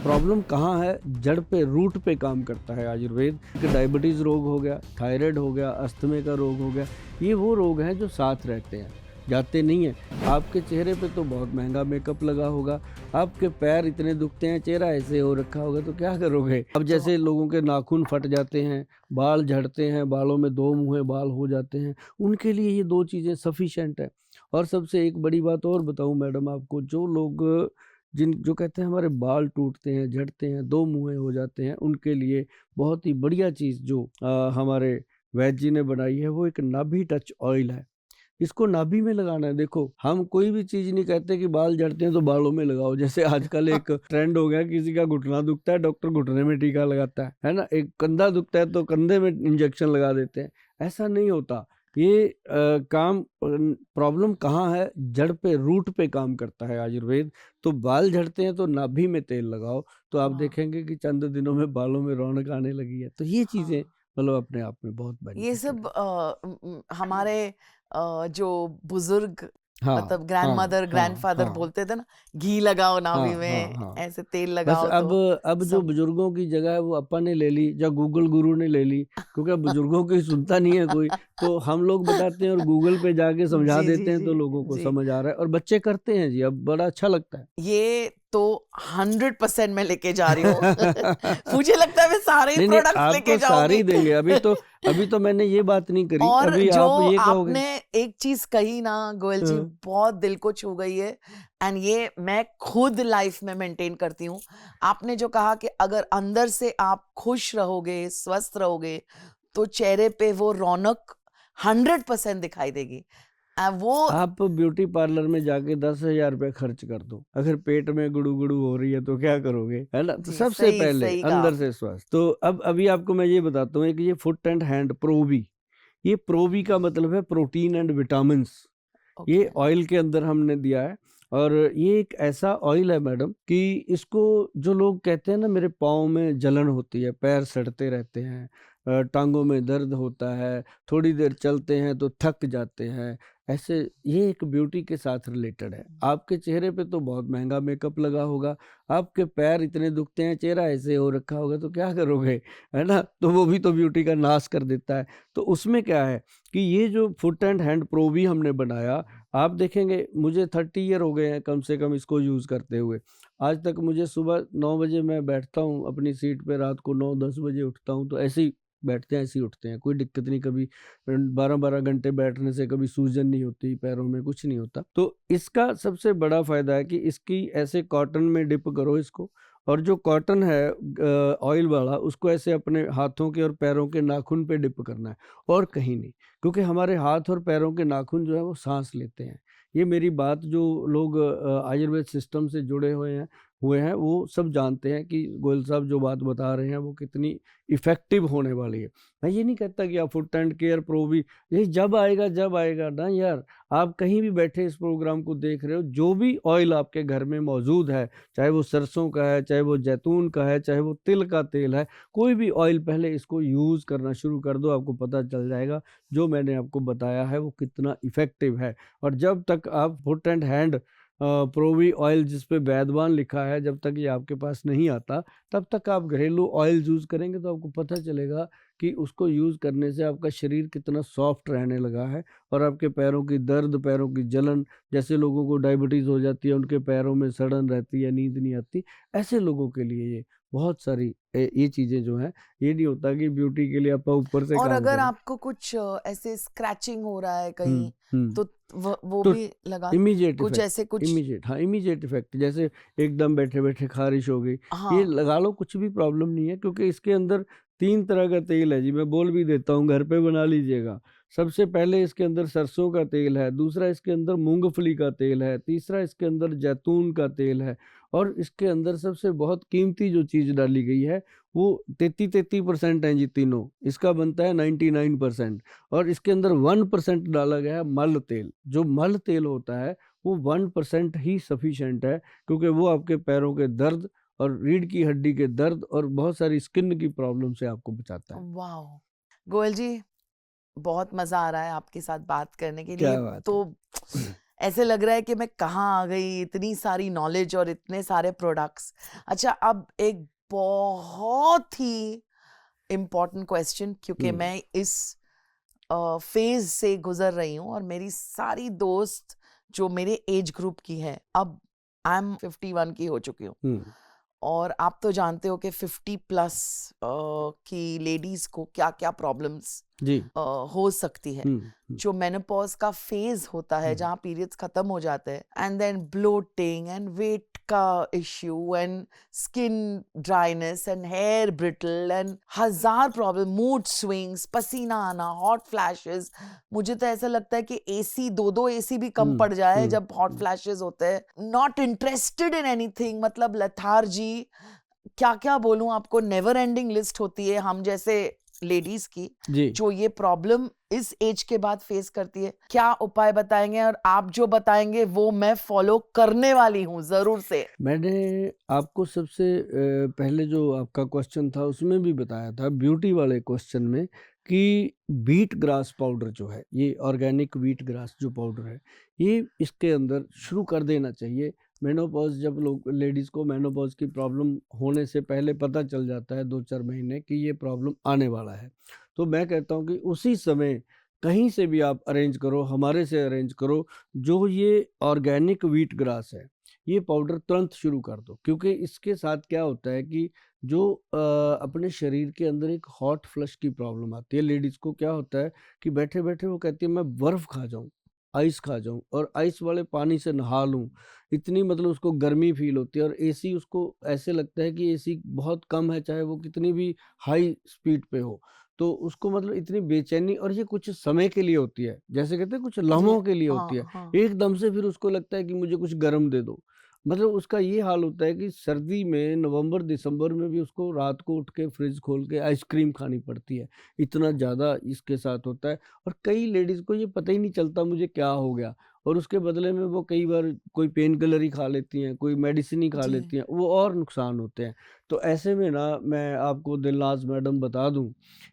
Problem कहाँ है, जड़ पे रूट पे काम करता है आयुर्वेद। डायबिटीज़ रोग हो गया, थायराइड हो गया, अस्थमे का रोग हो गया, ये वो रोग हैं जो साथ रहते हैं, जाते नहीं हैं। आपके चेहरे पे तो बहुत महंगा मेकअप लगा होगा, आपके पैर इतने दुखते हैं, चेहरा ऐसे हो रखा होगा, तो क्या करोगे। अब जैसे लोगों के नाखून फट जाते हैं, बाल झड़ते हैं, बालों में दो मुँहे बाल हो जाते हैं, उनके लिए ये दो चीज़ें सफिशेंट है। और सबसे एक बड़ी बात और बताऊं मैडम आपको, जो लोग जो कहते हैं हमारे बाल टूटते हैं, झड़ते हैं, दो मुँहे हो जाते हैं, उनके लिए बहुत ही बढ़िया चीज़ जो हमारे वैद्य जी ने बनाई है, वो एक नाभि टच ऑयल है। इसको नाभि में लगाना है। देखो, हम कोई भी चीज़ नहीं कहते कि बाल झड़ते हैं तो बालों में लगाओ। जैसे आजकल एक ट्रेंड हो गया, किसी का घुटना दुखता है, डॉक्टर घुटने में टीका लगाता है ना? एक कंधा दुखता है तो कंधे में इंजेक्शन लगा देते हैं। ऐसा नहीं होता। ये प्रॉब्लम कहाँ है, जड़ पे रूट पे काम करता है आयुर्वेद। तो बाल झड़ते हैं तो नाभि में तेल लगाओ, तो आप हाँ, देखेंगे कि चंद दिनों में बालों में रौनक आने लगी है। तो ये चीज़ें हाँ। मतलब अपने आप में बहुत ये बेनिफिटेड सब है। हमारे जो बुजुर्ग हाँ, मतलब ग्रैंडमदर हाँ, हाँ, ग्रैंडफादर हाँ। बोलते थे ना, घी लगाओ हाँ, नाभि हाँ, में, हाँ। ऐसे तेल बस लगाओ अब तो अब जो सब बुजुर्गों की जगह है वो अपा ने ले ली या गूगल गुरु ने ले ली, क्योंकि अब बुजुर्गों की सुनता नहीं है कोई। तो हम लोग बताते हैं और गूगल पे जाके समझा जी, जी, देते हैं, जी, तो लोगों को जी। समझ आ रहा है और बच्चे करते हैं जी, अब बड़ा अच्छा लगता है। ये तो 100% मैं लेके जा रही हूँ। मुझे लगता है मैं सारे ही नहीं, नहीं, प्रोडक्ट्स लेके आपको सारी जाऊंगी। ही देंगे। अभी तो मैंने ये बात नहीं करी, और अभी जो आप ये कहोगे। आपने एक चीज कही ना गोयल जी, हाँ, बहुत दिल को छू गई है। एंड ये मैं खुद लाइफ में मेंटेन करती हूँ। आपने जो कहा कि अगर अंदर से आप खुश रहोगे, स्वस्थ रहोगे, तो चेहरे पे वो रौनक 100% दिखाई देगी। वो आप ब्यूटी पार्लर में जाके 10,000 रुपये खर्च कर दो, अगर पेट में गुड़ू गुड़ू हो रही है तो क्या करोगे, है ना? तो जी, सबसे सही पहले सही कहा अंदर आपने। से स्वस्थ। तो अब अभी आपको मैं ये बताता हूँ, एक ये फुट एंड हैंड प्रोवी। ये प्रोवी का मतलब है प्रोटीन एंड विटामिन्स। ओके। ये ऑयल के अंदर हमने दिया है। और ये एक ऐसा ऑयल है मैडम कि इसको, जो लोग कहते हैं ना मेरे पाँव में जलन होती है, पैर सड़ते रहते हैं, टांगों में दर्द होता है, थोड़ी देर चलते हैं तो थक जाते हैं, ऐसे, ये एक ब्यूटी के साथ रिलेटेड है। आपके चेहरे पे तो बहुत महंगा मेकअप लगा होगा, आपके पैर इतने दुखते हैं, चेहरा ऐसे हो रखा होगा, तो क्या करोगे, है ना? तो वो भी तो ब्यूटी का नाश कर देता है। तो उसमें क्या है कि ये जो फुट एंड हैंड प्रो भी हमने बनाया, आप देखेंगे मुझे 30 ईयर हो गए हैं कम से कम इसको यूज़ करते हुए। आज तक मुझे सुबह 9 बजे मैं बैठता हूँ अपनी सीट पे, रात को 9-10 बजे उठता हूँ, तो ऐसे ही बैठते हैं, ऐसे ही उठते हैं, कोई दिक्कत नहीं। कभी 12-12 घंटे बैठने से कभी सूजन नहीं होती पैरों में, कुछ नहीं होता। तो इसका सबसे बड़ा फ़ायदा है कि इसकी ऐसे कॉटन में डिप करो इसको, और जो कॉटन है ऑयल वाला, उसको ऐसे अपने हाथों के और पैरों के नाखून पे डिप करना है, और कहीं नहीं। क्योंकि हमारे हाथ और पैरों के नाखून जो है वो सांस लेते हैं। ये मेरी बात जो लोग आयुर्वेद सिस्टम से जुड़े हुए हैं वो सब जानते हैं कि गोयल साहब जो बात बता रहे हैं वो कितनी इफ़ेक्टिव होने वाली है। मैं ये नहीं कहता कि आप फुट एंड केयर प्रो भी, ये जब आएगा ना यार, आप कहीं भी बैठे इस प्रोग्राम को देख रहे हो, जो भी ऑयल आपके घर में मौजूद है, चाहे वो सरसों का है, चाहे वो जैतून का है, चाहे वो तिल का तेल है, कोई भी ऑयल, पहले इसको यूज़ करना शुरू कर दो, आपको पता चल जाएगा जो मैंने आपको बताया है वो कितना इफ़ेक्टिव है। और जब तक आप फुट एंड हैंड प्रोवी ऑयल जिस पे वैदवान लिखा है, जब तक ये आपके पास नहीं आता, तब तक आप घरेलू ऑयल यूज़ करेंगे तो आपको पता चलेगा कि उसको यूज़ करने से आपका शरीर कितना सॉफ्ट रहने लगा है। और आपके पैरों की दर्द, पैरों की जलन, जैसे लोगों को डायबिटीज़ हो जाती है, उनके पैरों में सड़न रहती है, नींद नहीं आती, ऐसे लोगों के लिए ये बहुत सारी ये चीज़ें जो हैं, ये नहीं होता कि ब्यूटी के लिए आप ऊपर से और काम अगर करें। आपको कुछ ऐसे स्क्रैचिंग हो रहा है कहीं, हुँ, हुँ। तो वो तो भी लगा इमीडिएट कुछ इफ़ेक्ट, ऐसे कुछ। इमीडिएट इफ़ेक्ट, जैसे एकदम बैठे-बैठे ख़ारिश हो गई, ये हाँ। लगा लो, कुछ भी प्रॉब्लम नहीं है, क्योंकि इसके अंदर 3 तरह का तेल है जी, मैं बोल भी देता हूँ, घर पे बना लीजिएगा। सबसे पहले इसके अंदर सरसों का तेल है, दूसरा इसके अंदर मूँगफली का तेल है, तीसरा इसके अंदर जैतून का तेल है, और इसके अंदर सबसे बहुत कीमती जो चीज़ डाली गई है, वो 33% हैं जी तीनों, इसका बनता है 99%। और इसके अंदर 1% डाला गया है मल तेल। जो मल तेल होता है वो 1% ही सफिशिएंट है, क्योंकि वो आपके पैरों के दर्द और रीढ़ की हड्डी के दर्द और बहुत सारी स्किन की प्रॉब्लम से आपको बचाता है। वाह गोयल जी, बहुत मजा आ रहा है आपके साथ बात करने के लिए। क्या बात तो है। ऐसे लग रहा है कि मैं कहाँ आ गई, इतनी सारी नॉलेज और इतने सारे प्रोडक्ट्स। अच्छा, अब एक बहुत ही इम्पोर्टेंट क्वेश्चन, क्योंकि हम्म। मैं इस फेज से गुजर रही हूँ और मेरी सारी दोस्त जो मेरे एज ग्रुप की है, अब आई एम 51 की हो चुकी हूँ, हम्म। और आप तो जानते हो कि 50 प्लस की लेडीज को क्या क्या प्रॉब्लम्स जी। हो सकती है। हम्म। जो मेनोपॉज का फेज होता है, हम्म। जहाँ पीरियड्स खत्म हो जाते हैं, and then bloating and weight का issue and skin dryness and hair brittle and हजार प्रॉब्लम, मूड स्विंग्स, पसीना आना, हॉट फ्लैशेस। मुझे तो ऐसा लगता है कि एसी, दो दो एसी भी कम हम्म। पड़ जाए हम्म। जब हॉट फ्लैशेस होते हैं। नॉट इंटरेस्टेड इन एनीथिंग, मतलब लथार्जी, क्या क्या बोलूं आपको, नेवर एंडिंग लिस्ट होती है हम जैसे लेडीज की, जी। जो ये प्रॉब्लम इस एज के बाद फेस करती है। क्या उपाय बताएंगे? और आप जो बताएंगे वो मैं फॉलो करने वाली हूँ जरूर से। मैंने आपको सबसे पहले जो आपका क्वेश्चन था उसमें भी बताया था, ब्यूटी वाले क्वेश्चन में, कि व्हीट ग्रास पाउडर जो है, ये ऑर्गेनिक व्हीट ग्रास जो पाउडर है, ये इसके अंदर शुरू कर देना चाहिए। मेनोपॉज, जब लोग लेडीज़ को मेनोपॉज की प्रॉब्लम होने से पहले पता चल जाता है 2-4 महीने कि ये प्रॉब्लम आने वाला है, तो मैं कहता हूँ कि उसी समय कहीं से भी आप अरेंज करो, हमारे से अरेंज करो, जो ये ऑर्गेनिक व्हीट ग्रास है, ये पाउडर तुरंत शुरू कर दो। क्योंकि इसके साथ क्या होता है कि जो अपने शरीर के अंदर एक हॉट फ्लश की प्रॉब्लम आती है, लेडीज़ को क्या होता है कि बैठे-बैठे वो कहती है मैं बर्फ़ खा जाऊँ, आइस खा जाऊँ और आइस वाले पानी से नहा लूँ। इतनी मतलब उसको गर्मी फ़ील होती है, और एसी उसको ऐसे लगता है कि एसी बहुत कम है, चाहे वो कितनी भी हाई स्पीड पे हो। तो उसको मतलब इतनी बेचैनी, और ये कुछ समय के लिए होती है, जैसे कहते हैं कुछ जी, लम्हों के लिए होती है। हाँ हाँ। एकदम से फिर उसको लगता है कि मुझे कुछ गरम दे दो। मतलब उसका ये हाल होता है कि सर्दी में नवंबर-दिसंबर में भी उसको रात को उठ के फ्रिज खोल के आइसक्रीम खानी पड़ती है। इतना ज़्यादा इसके साथ होता है, और कई लेडीज़ को ये पता ही नहीं चलता मुझे क्या हो गया, और उसके बदले में वो कई बार कोई पेन किलर ही खा लेती हैं, कोई मेडिसिन ही खा जी। लेती हैं, वो और नुकसान होते हैं। तो ऐसे में ना मैं आपको दिलनाज़ मैडम बता दूँ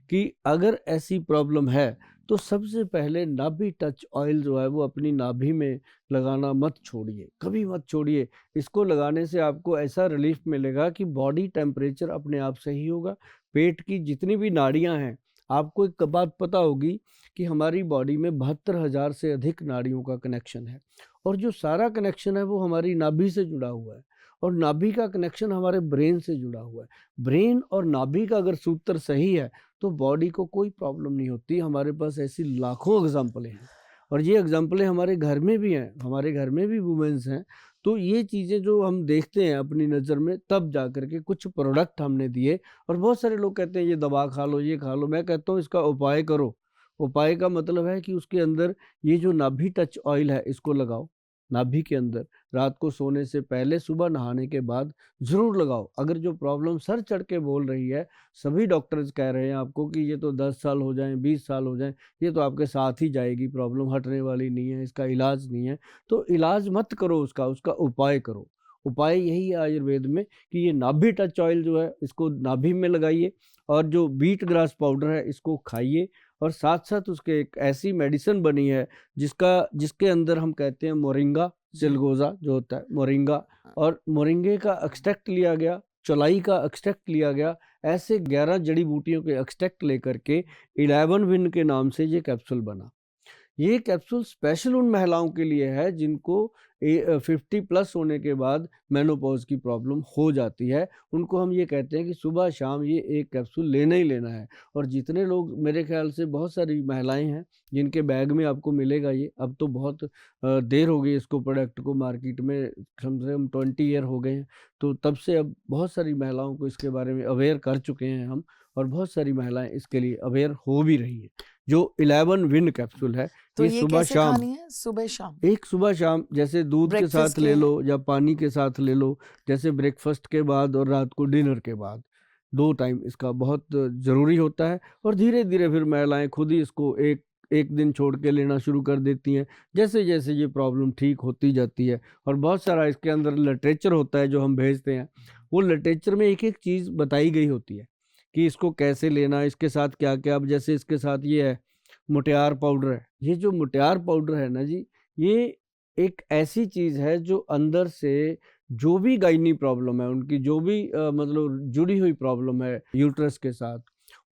कि अगर ऐसी प्रॉब्लम है, तो सबसे पहले नाभि टच ऑयल जो है वो अपनी नाभि में लगाना मत छोड़िए, कभी मत छोड़िए। इसको लगाने से आपको ऐसा रिलीफ मिलेगा कि बॉडी टेम्परेचर अपने आप सही होगा। पेट की जितनी भी नाड़ियाँ हैं, आपको एक बात पता होगी कि हमारी बॉडी में 72,000 से अधिक नाड़ियों का कनेक्शन है, और जो सारा कनेक्शन है वो हमारी नाभि से जुड़ा हुआ है, और नाभि का कनेक्शन हमारे ब्रेन से जुड़ा हुआ है। ब्रेन और नाभि का अगर सूत्र सही है, तो बॉडी को कोई प्रॉब्लम नहीं होती। हमारे पास ऐसी लाखों एग्ज़ाम्पलें हैं, और ये एग्ज़ाम्पलें हमारे घर में भी हैं, हमारे घर में भी वुमेन्स हैं। तो ये चीज़ें जो हम देखते हैं अपनी नज़र में, तब जा कर के कुछ प्रोडक्ट हमने दिए, और बहुत सारे लोग कहते हैं ये दवा खा लो, ये खा लो। मैं कहता हूँ इसका उपाय करो। उपाय का मतलब है कि उसके अंदर ये जो नाभि टच ऑयल है इसको लगाओ, नाभि के अंदर, रात को सोने से पहले, सुबह नहाने के बाद ज़रूर लगाओ। अगर जो प्रॉब्लम सर चढ़ के बोल रही है, सभी डॉक्टर्स कह रहे हैं आपको कि ये तो 10 साल हो जाएँ, 20 साल हो जाएँ, ये तो आपके साथ ही जाएगी, प्रॉब्लम हटने वाली नहीं है, इसका इलाज नहीं है। तो इलाज मत करो उसका, उसका उपाय करो। उपाय यही है आयुर्वेद में कि ये नाभि टच ऑयल जो है, इसको नाभि में लगाइए, और जो व्हीट ग्रास पाउडर है इसको खाइए, और साथ-साथ उसके एक ऐसी मेडिसिन बनी है जिसके अंदर हम कहते हैं मोरिंगा, जी। चिलगोज़ा जो होता है, मोरिंगा, और मोरिंगे का एक्सट्रैक्ट लिया गया, चौलाई का एक्सट्रैक्ट लिया गया। ऐसे 11 जड़ी-बूटियों के एक्सट्रैक्ट लेकर के 11 विन के नाम से ये कैप्सूल बना। ये कैप्सूल स्पेशल उन महिलाओं के लिए है जिनको 50 प्लस होने के बाद मेनोपॉज़ की प्रॉब्लम हो जाती है। उनको हम ये कहते हैं कि सुबह-शाम ये एक कैप्सूल लेना ही लेना है। और जितने लोग, मेरे ख़्याल से बहुत सारी महिलाएँ हैं जिनके बैग में आपको मिलेगा ये। अब तो बहुत देर हो गई इसको प्रोडक्ट को मार्केट में, कम से कम 20 ईयर हो गए हैं। तो तब से अब बहुत सारी महिलाओं को इसके बारे में अवेयर कर चुके हैं हम, और बहुत सारी महिलाएँ इसके लिए अवेयर हो भी रही हैं। जो 11 विन कैप्सूल है, तो ये ये कैसे सुबह-शाम, खानी है? सुबह-शाम? एक सुबह-शाम जैसे दूध के ब्रेकफ़ास्ट साथ ले के? लो या पानी के साथ ले लो, जैसे ब्रेकफ़ास्ट के बाद और रात को डिनर के बाद, 2 टाइम इसका बहुत ज़रूरी होता है। और धीरे-धीरे फिर महिलाएँ खुद ही इसको एक 1 दिन छोड़ के लेना शुरू कर देती हैं, जैसे-जैसे ये प्रॉब्लम ठीक होती जाती है। और बहुत सारा इसके अंदर लिटरेचर होता है जो हम भेजते हैं, वो लिटरेचर में एक-एक चीज़ बताई गई होती है कि इसको कैसे लेना है, इसके साथ क्या-क्या। अब जैसे इसके साथ ये है, मोटियार पाउडर है। ये जो मोटियार पाउडर है ना जी, ये एक ऐसी चीज़ है जो अंदर से जो भी गायनी प्रॉब्लम है, उनकी जो भी मतलब जुड़ी हुई प्रॉब्लम है यूट्रस के साथ,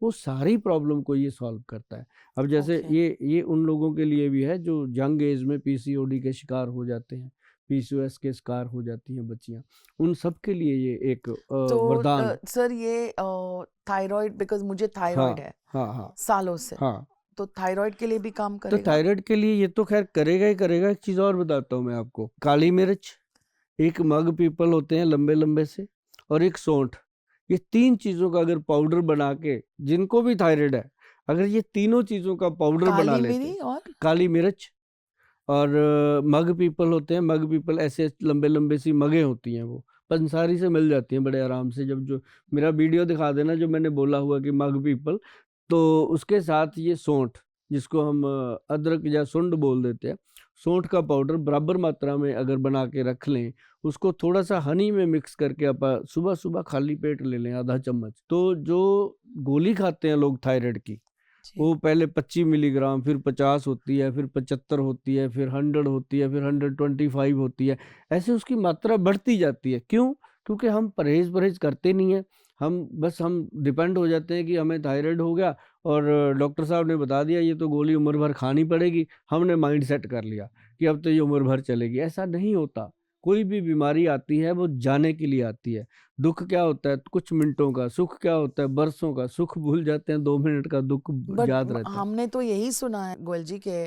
वो सारी प्रॉब्लम को ये सॉल्व करता है। अब जैसे ओके। ये उन लोगों के लिए भी है जो यंग एज में पीसीओडी के शिकार हो जाते हैं, पीसीओएस के शिकार हो जाती हैं बच्चियाँ, उन सब के लिए ये एक तो वरदान है। सर ये थायराइड, बिकॉज मुझे थायराइड हाँ, है हाँ, हाँ, सालों से, हाँ। तो थायराइड के लिए भी काम तो करेगा? थायराइड के लिए ये तो खैर करेगा ही करेगा। एक चीज़ और बताता हूँ मैं आपको, काली मिर्च, एक मग पीपल होते हैं लंबे-लंबे से, और एक सौंठ। ये 3 चीज़ों का अगर पाउडर बना के, जिनको भी थायराइड है, अगर ये तीनों चीज़ों का पाउडर बना काली लेते मिरी हैं, और काली मिर्च और मग पीपल होते हैं। मग पीपल ऐसे लंबे-लंबे सी मगें होती हैं, वो पंसारी से मिल जाती हैं बड़े आराम से। जब जो मेरा वीडियो दिखा देना जो मैंने बोला हुआ कि मग पीपल, तो उसके साथ ये सौंठ, जिसको हम अदरक या सुंड बोल देते हैं, सौंठ का पाउडर बराबर मात्रा में अगर बना के रख लें, उसको थोड़ा-सा हनी में मिक्स करके सुबह-सुबह खाली पेट ले लें आधा चम्मच। तो जो गोली खाते हैं लोग थायराइड की, जी। वो पहले 25 मिलीग्राम, फिर 50 होती है, फिर 75 होती है, फिर 100 होती है, फिर 125 होती है। ऐसे उसकी मात्रा बढ़ती जाती है। क्यों? क्योंकि हम परहेज़ करते नहीं हैं। हम डिपेंड हो जाते हैं कि हमें थायराइड हो गया और डॉक्टर साहब ने बता दिया ये तो गोली उम्र भर खानी पड़ेगी। हमने माइंड सेट कर लिया कि अब तो ये उम्र भर चलेगी। ऐसा नहीं होता। कोई भी बीमारी आती है वो जाने के लिए आती है। दुःख क्या होता है? कुछ मिनटों का, सुख क्या होता है? बरसों का। सुख भूल जाते हैं, 2 मिनट का, दुःख बट याद रहता है। हमने तो यही सुना है गोयल जी के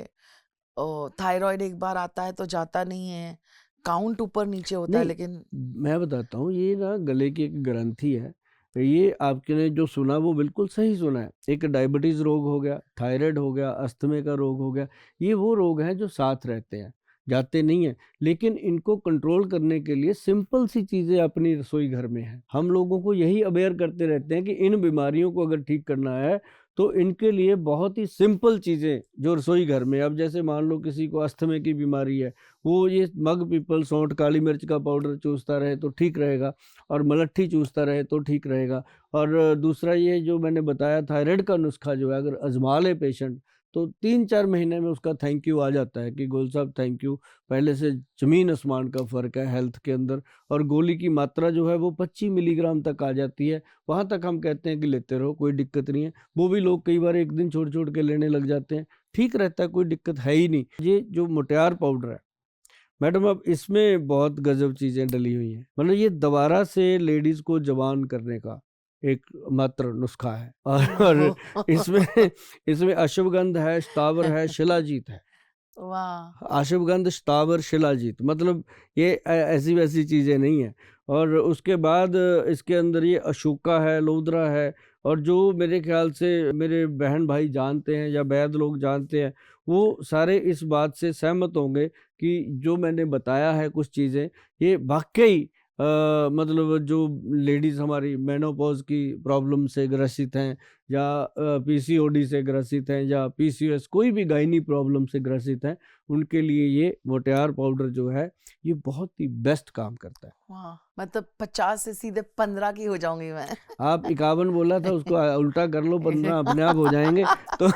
थायराइड एक बार आता है तो जाता नहीं है, काउंट ऊपर नीचे होता है, नहीं, लेकिन मैं बताता हूँ, ये ना गले की एक ग्रंथि है। ये आपने जो सुना वो बिल्कुल सही सुना है। एक डायबिटीज़ रोग हो गया, थायराइड हो गया, अस्थमे का रोग हो गया। ये वो रोग हैं जो साथ रहते हैं, जाते नहीं हैं। लेकिन इनको कंट्रोल करने के लिए सिंपल सी चीज़ें अपनी रसोई घर में हैं। हम लोगों को यही अवेयर करते रहते हैं कि इन बीमारियों को अगर ठीक करना है, तो इनके लिए बहुत ही सिंपल चीज़ें जो रसोई घर में, अब जैसे मान लो किसी को अस्थमे की बीमारी है, वो ये मग पीपल, सौंठ, काली मिर्च का पाउडर चूसता रहे तो ठीक रहेगा, और मलट्ठी चूसता रहे तो ठीक रहेगा। और दूसरा ये जो मैंने बताया थायराइड का नुस्खा जो है, अगर आज़मा ले पेशेंट, तो 3-4 महीने में उसका थैंक यू आ जाता है कि गोल साहब थैंक यू, पहले से ज़मीन आसमान का फ़र्क है हेल्थ के अंदर। और गोली की मात्रा जो है वो 25 मिलीग्राम तक आ जाती है। वहाँ तक हम कहते हैं कि लेते रहो, कोई दिक्कत नहीं है। वो भी लोग कई बार 1 दिन छोड़-छोड़ के लेने लग जाते हैं। ठीक रहता है, कोई दिक्कत है ही नहीं। ये जो मोटियार पाउडर है मैडम, अब इसमें बहुत गजब चीज़ें डली हुई हैं। मतलब ये दोबारा से लेडीज़ को जवान करने का एक मात्र नुस्खा है। और इसमें इसमें अश्वगंध है, स्थावर है, शिलाजीत है। वाह। अश्वगंध, स्थावर, शिलाजीत, मतलब ये ऐसी-वैसी चीज़ें नहीं हैं। और उसके बाद इसके अंदर ये अशोका है, लोदरा है, और जो मेरे ख़्याल से मेरे बहन-भाई जानते हैं या वैद लोग जानते हैं, वो सारे इस बात से सहमत होंगे कि जो मैंने बताया है कुछ चीज़ें, ये वाक़ई मतलब जो लेडीज़ हमारी मेनोपॉज़ की प्रॉब्लम से ग्रसित हैं, या पीसीओडी से ग्रसित हैं, या पीसीओएस, कोई भी गायनी प्रॉब्लम से ग्रसित हैं, उनके लिए ये मोटियार पाउडर जो है, ये बहुत ही बेस्ट काम करता है। वाह, मतलब 50 से सीधे 15 की हो जाऊंगी मैं। आप 51 बोला था, उसको उल्टा कर लो, 15 अपने आप हो जाएँगे। तो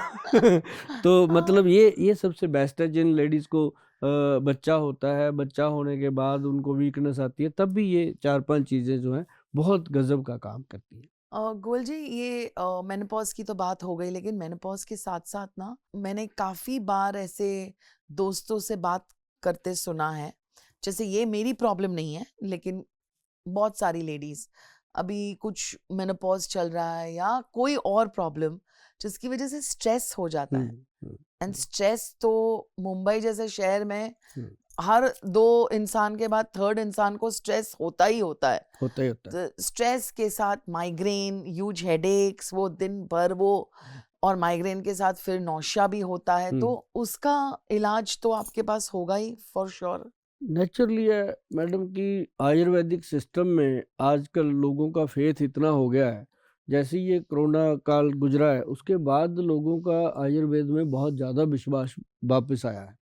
तो मतलब ये सबसे बेस्ट है जिन लेडीज़ को बच्चा होता है, बच्चा होने के बाद उनको वीकनेस आती है, तब भी ये 4-5 चीज़ें जो हैं, बहुत गज़ब का काम करती हैं। गोयल जी, ये मेनोपॉज की तो बात हो गई, लेकिन मेनोपॉज के साथ साथ ना मैंने काफ़ी बार ऐसे दोस्तों से बात करते सुना है, जैसे ये मेरी प्रॉब्लम नहीं है, लेकिन बहुत सारी लेडीज अभी कुछ मेनोपॉज चल रहा है या कोई और प्रॉब्लम जिसकी वजह से स्ट्रेस हो जाता हुँ, है। हुँ, एंड स्ट्रेस तो मुंबई जैसे शहर में हुँ। हर 2 इंसान के बाद 3rd इंसान को स्ट्रेस होता ही होता है। होता ही होता है। तो स्ट्रेस के साथ माइग्रेन, ह्यूज हेडेक्स, वो दिन भर वो, और माइग्रेन के साथ फिर नौशिया भी होता है, हुँ। तो उसका इलाज तो आपके पास होगा ही फॉर श्योर। नेचुरली है मैडम कि आयुर्वेदिक सिस्टम में आजकल लोगों का फेथ इतना हो गया है। जैसे ये कोरोना काल गुजरा है, उसके बाद लोगों का आयुर्वेद में बहुत ज़्यादा विश्वास वापस आया है।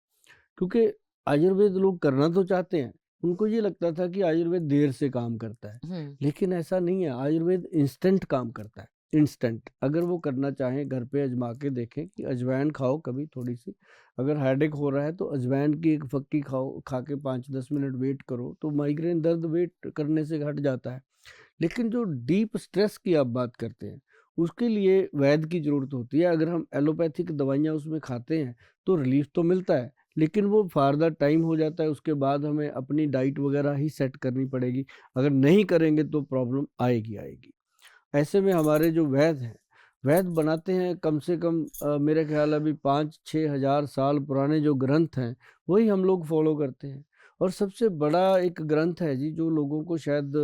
क्योंकि आयुर्वेद लोग करना तो चाहते हैं, उनको ये लगता था कि आयुर्वेद देर से काम करता है, हम्म। लेकिन ऐसा नहीं है। आयुर्वेद इंस्टेंट काम करता है। इंस्टेंट, अगर वो करना चाहें घर पे आजमा के देखें कि अजवाइन खाओ कभी थोड़ी सी, अगर हेडेक हो रहा है तो अजवाइन की एक फक्की खाओ, खा के 5-10 मिनट वेट करो तो माइग्रेन दर्द वेट करने से हट जाता है। लेकिन जो डीप स्ट्रेस की आप बात करते हैं, उसके लिए वैद्य की ज़रूरत होती है। अगर हम एलोपैथिक दवाइयाँ उसमें खाते हैं, तो रिलीफ़ तो मिलता है, लेकिन वो फ़र्दर टाइम हो जाता है, उसके बाद हमें अपनी डाइट वग़ैरह ही सेट करनी पड़ेगी। अगर नहीं करेंगे तो प्रॉब्लम आएगी, आएगी। ऐसे में हमारे जो वैद्य हैं, वैद्य बनाते हैं कम से कम मेरे ख़्याल अभी 5-6 हज़ार साल पुराने जो ग्रंथ हैं, वही हम लोग फ़ॉलो करते हैं। और सबसे बड़ा एक ग्रंथ है जी, जो लोगों को शायद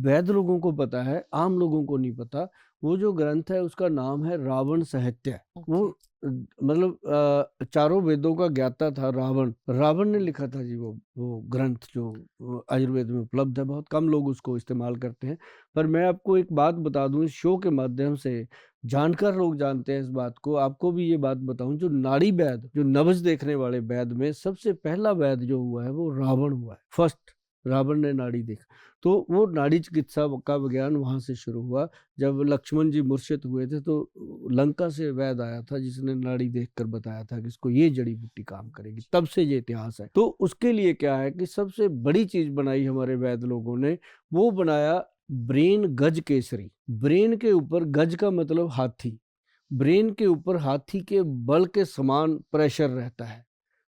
वैद्य लोगों को पता है, आम लोगों को नहीं पता। वो जो ग्रंथ है उसका नाम है रावण साहित्य। वो ओके। मतलब चारों वेदों का ज्ञाता था रावण। रावण ने लिखा था जी वो ग्रंथ जो आयुर्वेद में उपलब्ध है, बहुत कम लोग उसको इस्तेमाल करते हैं। पर मैं आपको एक बात बता दूँ इस शो के माध्यम से, जानकार लोग जानते हैं इस बात को, आपको भी ये बात बताऊँ, जो नाड़ी वैद्य, जो नब्ज़ देखने वाले वैद्य में सबसे पहला वैद्य जो हुआ है वो रावण हुआ है। फर्स्ट रावण ने नाड़ी देखा। तो वो नाड़ी चिकित्सा का विज्ञान वहाँ से शुरू हुआ। जब लक्ष्मण जी मूर्छित हुए थे तो लंका से वैद्य आया था जिसने नाड़ी देखकर बताया था कि इसको ये जड़ी-बूटी काम करेगी। तब से ये इतिहास है। तो उसके लिए क्या है कि सबसे बड़ी चीज़ बनाई हमारे वैद्य लोगों ने, वो बनाया ब्रेन गज केसरी। ब्रेन के ऊपर, गज का मतलब हाथी, ब्रेन के ऊपर हाथी के बल के समान प्रेशर रहता है,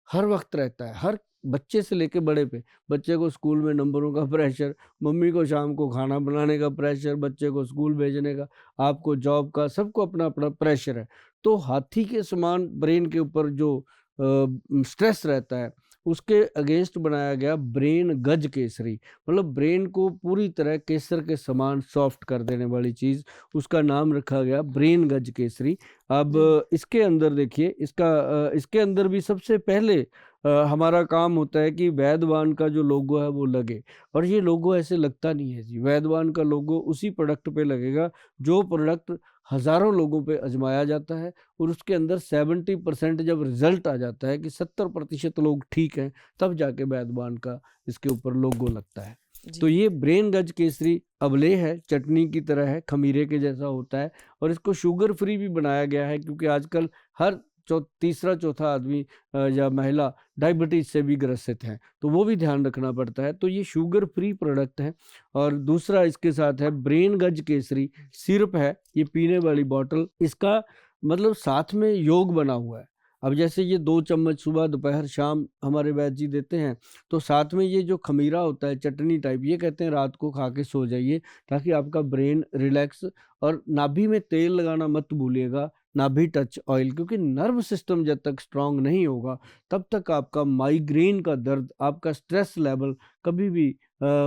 हर वक्त रहता है, हर बच्चे से लेके बड़े पे। बच्चे को स्कूल में नंबरों का प्रेशर, मम्मी को शाम को खाना बनाने का प्रेशर, बच्चे को स्कूल भेजने का, आपको जॉब का, सबको अपना अपना प्रेशर है। तो हाथी के समान ब्रेन के ऊपर जो स्ट्रेस रहता है, उसके अगेंस्ट बनाया गया ब्रेन गज केसरी। मतलब ब्रेन को पूरी तरह केसर के समान सॉफ्ट कर देने वाली चीज़, उसका नाम रखा गया ब्रेन गज केसरी। अब इसके अंदर देखिए, इसके अंदर भी सबसे पहले हमारा काम होता है कि वैद्यवान का जो लोगो है वो लगे, और ये लोगो ऐसे लगता नहीं है जी। वैद्यवान का लोगो उसी प्रोडक्ट पे लगेगा जो प्रोडक्ट हज़ारों लोगों पे आज़माया जाता है, और उसके अंदर 70% जब रिज़ल्ट आ जाता है कि 70% लोग ठीक हैं, तब जाके वैद्यवान का इसके ऊपर लोगो लगता है। तो जी। ये ब्रेन गज केसरी अवलेह है, चटनी की तरह है, खमीरे के जैसा होता है, और इसको शुगर फ्री भी बनाया गया है क्योंकि आजकल हर तीसरा चौथा आदमी या महिला डायबिटीज से भी ग्रसित हैं, तो वो भी ध्यान रखना पड़ता है। तो ये शुगर फ्री प्रोडक्ट है। और दूसरा इसके साथ है ब्रेन गज केसरी सिरप है, ये पीने वाली बॉटल, इसका मतलब साथ में योग बना हुआ है। अब जैसे ये 2 चम्मच सुबह, दोपहर, शाम हमारे वैद्य जी देते हैं, तो साथ में ये जो खमीरा होता है चटनी टाइप, ये कहते हैं रात को खा के सो जाइए ताकि आपका ब्रेन रिलैक्स। और नाभि में तेल लगाना मत भूलिएगा, नाभि टच ऑयल, क्योंकि नर्व सिस्टम जब तक स्ट्रांग नहीं होगा तब तक आपका माइग्रेन का दर्द, आपका स्ट्रेस लेवल कभी भी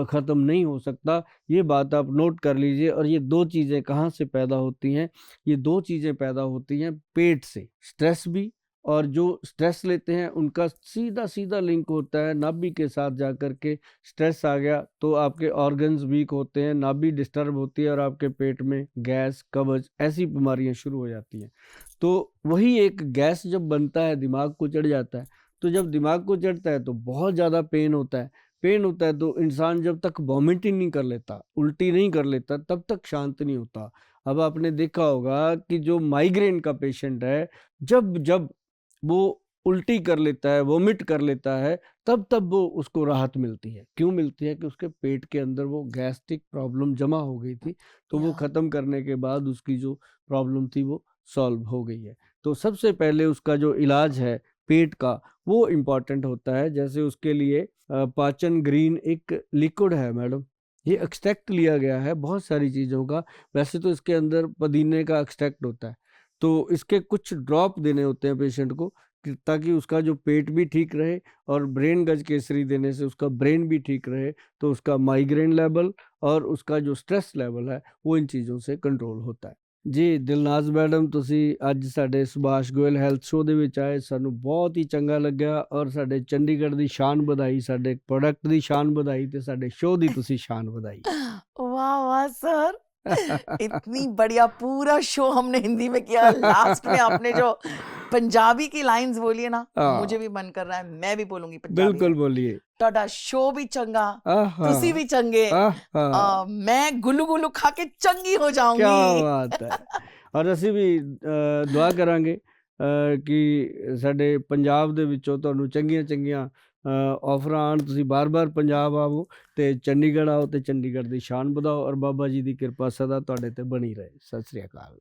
ख़त्म नहीं हो सकता। ये बात आप नोट कर लीजिए। और ये 2 चीज़ें कहाँ से पैदा होती हैं? ये 2 चीज़ें पैदा होती हैं पेट से, स्ट्रेस भी, और जो स्ट्रेस लेते हैं उनका सीधा-सीधा लिंक होता है नाभि के साथ जाकर के। स्ट्रेस आ गया तो आपके ऑर्गन्स वीक होते हैं, नाभि डिस्टर्ब होती है और आपके पेट में गैस, कब्ज़ ऐसी बीमारियाँ शुरू हो जाती हैं। तो वही एक गैस जब बनता है, दिमाग को चढ़ जाता है, तो जब दिमाग को चढ़ता है तो बहुत ज़्यादा पेन होता है। पेन होता है तो इंसान जब तक वॉमिट ही नहीं कर लेता, उल्टी नहीं कर लेता, तब तक शांत नहीं होता। अब आपने देखा होगा कि जो माइग्रेन का पेशेंट है, जब वो उल्टी कर लेता है, वॉमिट कर लेता है, तब वो उसको राहत मिलती है। क्यों मिलती है? कि उसके पेट के अंदर वो गैस्ट्रिक प्रॉब्लम जमा हो गई थी, तो वो या ख़त्म करने के बाद उसकी जो प्रॉब्लम थी वो सॉल्व हो गई है। तो सबसे पहले उसका जो इलाज है पेट का, वो इम्पोर्टेंट होता है। जैसे उसके लिए पाचन ग्रीन एक लिक्विड है मैडम, ये एक्सट्रैक्ट लिया गया है बहुत सारी चीज़ों का। वैसे तो इसके अंदर पुदीने का एक्सट्रैक्ट होता है, तो इसके कुछ ड्रॉप देने होते हैं पेशेंट को ताकि उसका जो पेट भी ठीक रहे, और ब्रेन गज केसरी देने से उसका ब्रेन भी ठीक रहे, तो उसका माइग्रेन लेवल और उसका जो स्ट्रेस लेवल है वो इन चीज़ों से कंट्रोल होता है। जी, दिलनाज़ मैडम, ਤੁਸੀਂ ਅੱਜ ਸਾਡੇ ਸੁਭਾਸ਼ ਗੋਇਲ ਹੈਲਥ ਸ਼ੋਅ ਦੇ ਵਿੱਚ ਆਏ, ਸਾਨੂੰ ਬਹੁਤ ਹੀ ਚੰਗਾ ਲੱਗਿਆ, ਔਰ ਸਾਡੇ ਚੰਡੀਗੜ੍ਹ ਦੀ ਸ਼ਾਨ ਵਧਾਈ, ਸਾਡੇ ਪ੍ਰੋਡਕਟ ਦੀ ਸ਼ਾਨ ਵਧਾਈ ਤੇ ਸਾਡੇ ਸ਼ੋਅ ਦੀ ਤੁਸੀਂ ਸ਼ਾਨ ਵਧਾਈ। वाह वाह सर, इतनी बढ़िया पूरा शो हमने हिंदी में किया। लास्ट में आपने जो पंजाबी की लाइंस बोलिए ना, हाँ। मुझे भी मन कर रहा है, मैं भी बोलूंगी पंजाबी बिल्कुल में। बोलिए। ਤੁਹਾਡਾ ਸ਼ੋ ਵੀ ਚੰਗਾ, आहा, ਤੁਸੀਂ ਵੀ ਚੰਗੇ, आहा, ਮੈਂ ਗੁੱਲੂ ਗੁੱਲੂ ਖਾ ਕੇ ਚੰਗੀ ਹੋ क्या ਜਾਊਂਗੀ। बात है। ਔਰ ਅਸੀਂ ਵੀ ਦੁਆ ਕਰਾਂਗੇ ਕਿ ਸਾਡੇ ਪੰਜਾਬ ਦੇ ਵਿੱਚੋਂ ਤੁਹਾਨੂੰ ਚੰਗੀਆਂ ਆਫਰਾਂ ਆਉਣ, ਤੁਸੀਂ ਬਾਰ-ਬਾਰ ਪੰਜਾਬ ਆਵੋ ਤੇ ਚੰਡੀਗੜ੍ਹ ਆਓ ਤੇ ਚੰਡੀਗੜ੍ਹ ਦੀ ਸ਼ਾਨ ਵਧਾਓ, ਔਰ ਬਾਬਾ ਜੀ ਦੀ ਕਿਰਪਾ ਸਦਾ ਤੁਹਾਡੇ ਤੇ ਬਣੀ ਰਹੇ। ਸਤਿ ਸ੍ਰੀ ਅਕਾਲ।